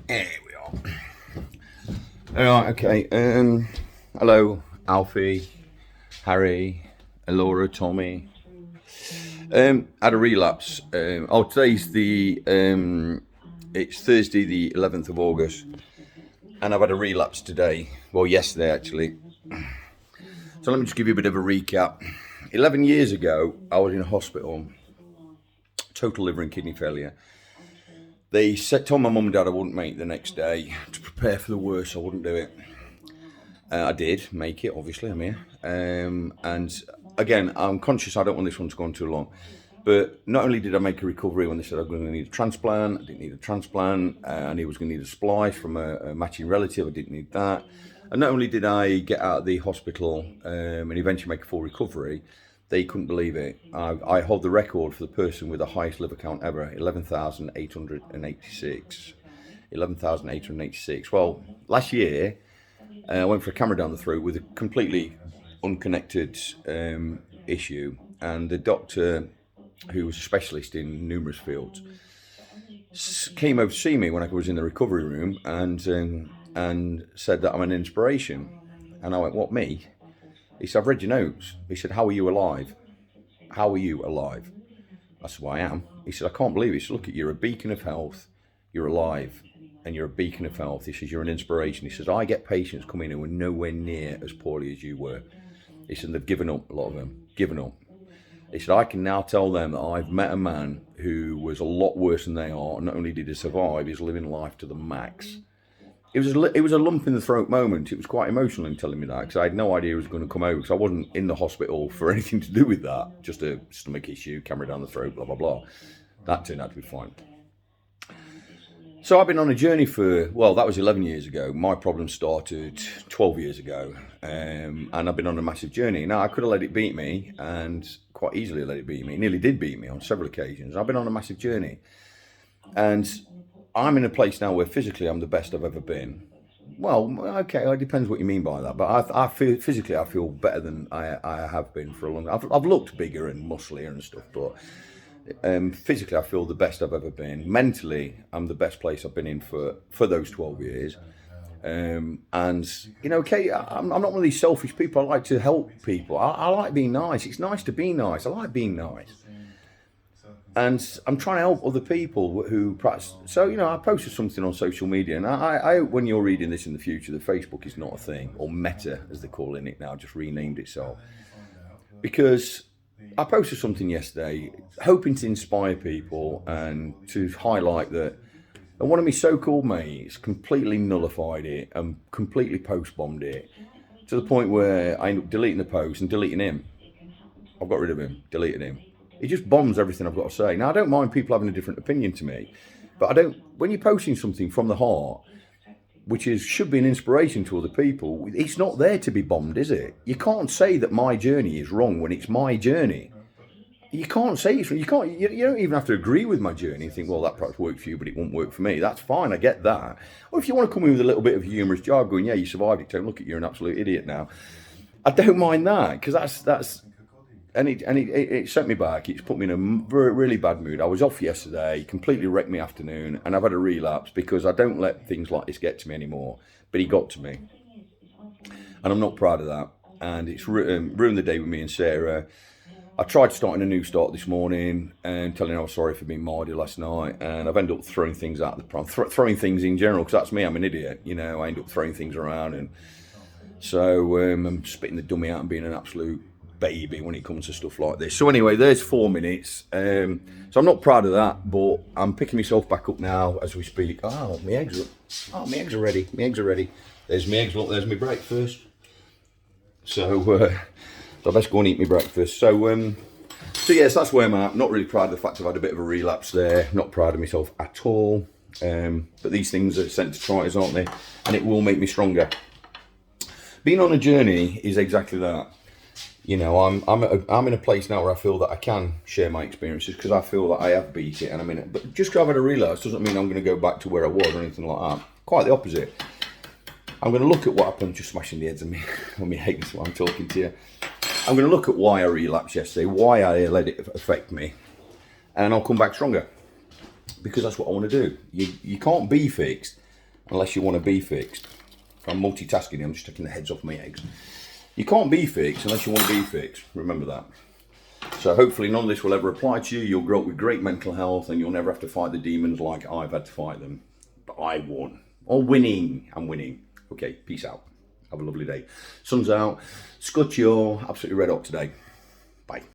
There we are. All right, okay. Hello, Alfie, Harry, Laura, Tommy. Had a relapse. Today's it's Thursday, the 11th of August, and I've had a relapse today. Well, yesterday actually. So let me just give you a bit of a recap. 11 years ago, I was in a hospital, total liver and kidney failure. They told my mum and dad I wouldn't make it the next day. To prepare for the worst, I wouldn't do it. I did make it, obviously, I'm here. And again, I'm conscious I don't want this one to go on too long. But not only did I make a recovery when they said I was going to need a transplant, I didn't need a transplant. I knew I was going to need a splice from a matching relative, I didn't need that. And not only did I get out of the hospital and eventually make a full recovery, they couldn't believe it. I hold the record for the person with the highest liver count ever, 11,886. 11,886. Well, last year, I went for a camera down the throat with a completely unconnected issue. And the doctor, who was a specialist in numerous fields, came over to see me when I was in the recovery room and said that I'm an inspiration. And I went, what, me? He said, I've read your notes. He said, how are you alive? How are you alive? I said, well, I am. He said, I can't believe it. He said, look, you're a beacon of health. You're alive and you're a beacon of health. He says, you're an inspiration. He says, I get patients coming in who are nowhere near as poorly as you were. He said, they've given up, a lot of them, given up. He said, I can now tell them that I've met a man who was a lot worse than they are. And not only did he survive, he's living life to the max. It was a lump in the throat moment. It was quite emotional in telling me that, because I had no idea he was going to come out, because I wasn't in the hospital for anything to do with that. Just a stomach issue, camera down the throat, blah, blah, blah. That turned out to be fine. So I've been on a journey that was 11 years ago. My problem started 12 years ago, and I've been on a massive journey. Now, I could have let it beat me, and quite easily let it beat me. It nearly did beat me on several occasions. I've been on a massive journey. And I'm in a place now where physically I'm the best I've ever been. Well, okay, it depends what you mean by that. But I feel physically I feel better than I have been for a long time. I've looked bigger and musclier and stuff, but physically I feel the best I've ever been. Mentally, I'm the best place I've been in for those 12 years. And, you know, okay, I'm not one of these selfish people. I like to help people. I like being nice. It's nice to be nice. I like being nice. And I'm trying to help other people who practice. So, you know, I posted something on social media, and I hope when you're reading this in the future, the Facebook is not a thing, or Meta, as they're calling it now, just renamed itself. Because I posted something yesterday, hoping to inspire people and to highlight that. And one of my so-called mates completely nullified it and completely post-bombed it, to the point where I ended up deleting the post and deleting him. I've got rid of him, deleted him. It just bombs everything I've got to say. Now, I don't mind people having a different opinion to me, but when you're posting something from the heart, which should be an inspiration to other people, it's not there to be bombed, is it? You can't say that my journey is wrong when it's my journey. You can't say it's wrong. You don't even have to agree with my journey and think, well, that perhaps worked for you, but it won't work for me. That's fine, I get that. Or if you want to come in with a little bit of humorous jargon, going, yeah, you survived it, don't look at you, you're an absolute idiot now. I don't mind that, because that's And it sent me back. It's put me in a really bad mood. I was off yesterday, completely wrecked my afternoon, and I've had a relapse because I don't let things like this get to me anymore. But he got to me, and I'm not proud of that. And it's ruined the day with me and Sarah. I tried starting a new start this morning and telling her I was sorry for being mardy last night, and I've ended up throwing things out of the pram, throwing things in general, because that's me. I'm an idiot, you know. I end up throwing things around, and so I'm spitting the dummy out and being an absolute baby when it comes to stuff like this. So anyway, there's 4 minutes. So I'm not proud of that, but I'm picking myself back up now as we speak. Oh, my eggs are ready. My eggs are ready. There's my eggs. Look, there's my breakfast. So I best go and eat my breakfast. So yes, that's where I'm at. Not really proud of the fact I've had a bit of a relapse there. Not proud of myself at all. But these things are sent to try us, aren't they? And it will make me stronger. Being on a journey is exactly that. You know, I'm in a place now where I feel that I can share my experiences, because I feel that I have beat it, and I'm in it. But just because I've had a relapse doesn't mean I'm going to go back to where I was or anything like that. Quite the opposite. I'm going to look at what happened, just smashing the heads on me eggs while I'm talking to you. I'm going to look at why I relapsed yesterday, why I let it affect me, and I'll come back stronger. Because that's what I want to do. You can't be fixed. unless you want to be fixed. I'm multitasking, I'm just taking the heads off my eggs. You can't be fixed unless you want to be fixed. Remember that. So hopefully none of this will ever apply to you. You'll grow up with great mental health and you'll never have to fight the demons like I've had to fight them. But I won. Or winning. I'm winning. Okay, peace out. Have a lovely day. Sun's out. Scud, you're absolutely red hot today. Bye.